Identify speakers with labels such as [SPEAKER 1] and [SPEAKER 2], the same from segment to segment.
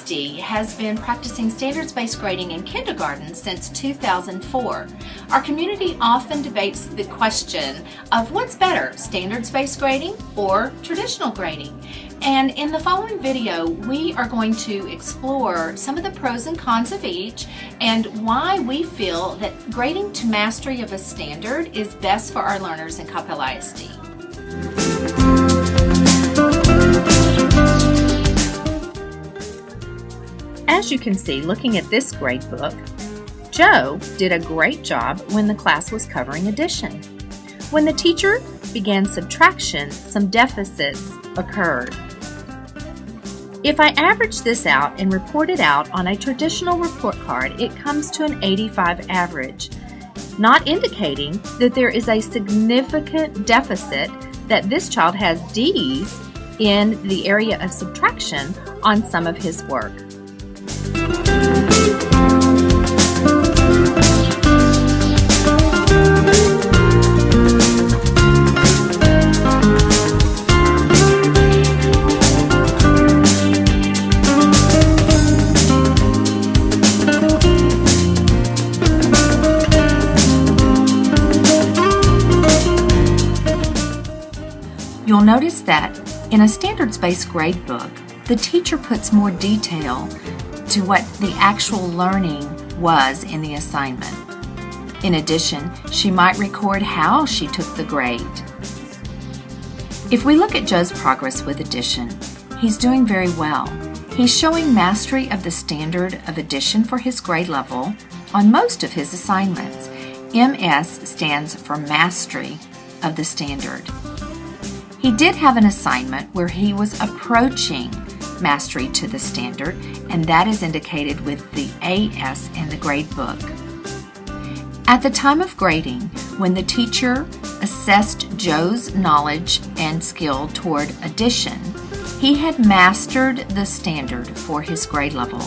[SPEAKER 1] ISD has been practicing standards-based grading in kindergarten since 2004. Our community often debates the question of what's better, standards-based grading or traditional grading. And in the following video, we are going to explore some of the pros and cons of each and why we feel that grading to mastery of a standard is best for our learners in Coppell ISD. As you can see, looking at this grade book, Joe did a great job when the class was covering addition. When the teacher began subtraction, some deficits occurred. If I average this out and report it out on a traditional report card, it comes to an 85 average, not indicating that there is a significant deficit, that this child has D's in the area of subtraction on some of his work. You'll notice that in a standards-based grade book, the teacher puts more detail to what the actual learning was in the assignment. In addition, she might record how she took the grade. If we look at Joe's progress with addition, he's doing very well. He's showing mastery of the standard of addition for his grade level on most of his assignments. MS stands for mastery of the standard. He did have an assignment where he was approaching mastery to the standard, and that is indicated with the AS in the grade book. At the time of grading, when the teacher assessed Joe's knowledge and skill toward addition, he had mastered the standard for his grade level.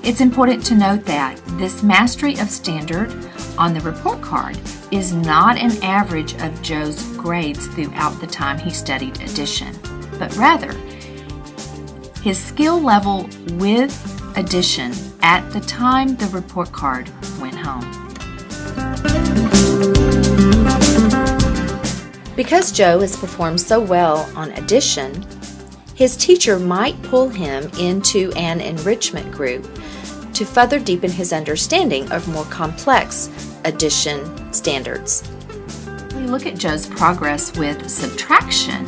[SPEAKER 1] It's important to note that this mastery of standard on the report card is not an average of Joe's grades throughout the time he studied addition, but rather his skill level with addition at the time the report card went home. Because Joe has performed so well on addition, his teacher might pull him into an enrichment group to further deepen his understanding of more complex addition standards. When we look at Joe's progress with subtraction,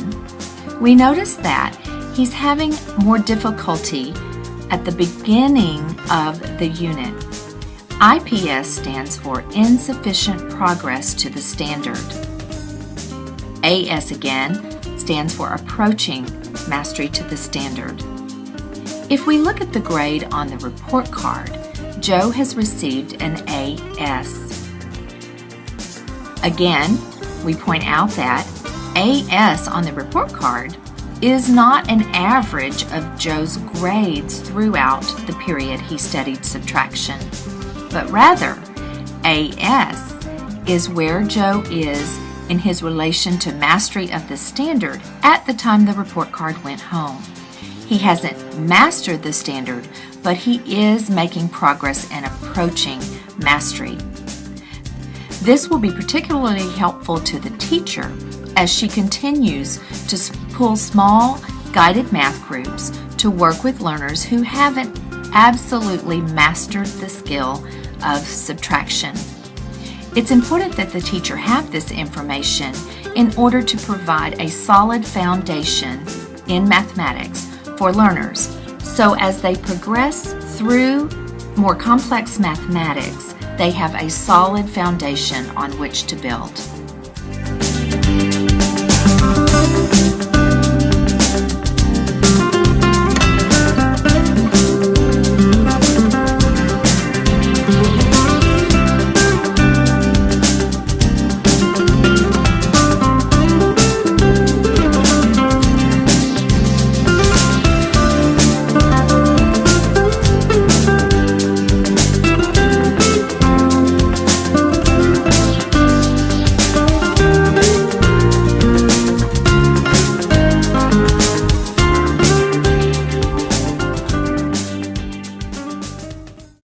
[SPEAKER 1] we notice that he's having more difficulty at the beginning of the unit. IPS stands for insufficient progress to the standard. AS again stands for approaching mastery to the standard. If we look at the grade on the report card, Joe has received an AS. Again, we point out that AS on the report card is not an average of Joe's grades throughout the period he studied subtraction, but rather AS is where Joe is in his relation to mastery of the standard at the time the report card went home. He hasn't mastered the standard, but he is making progress and approaching mastery. This will be particularly helpful to the teacher as she continues to pull small guided math groups to work with learners who haven't absolutely mastered the skill of subtraction. It's important that the teacher have this information in order to provide a solid foundation in mathematics for learners, so as they progress through more complex mathematics, they have a solid foundation on which to build.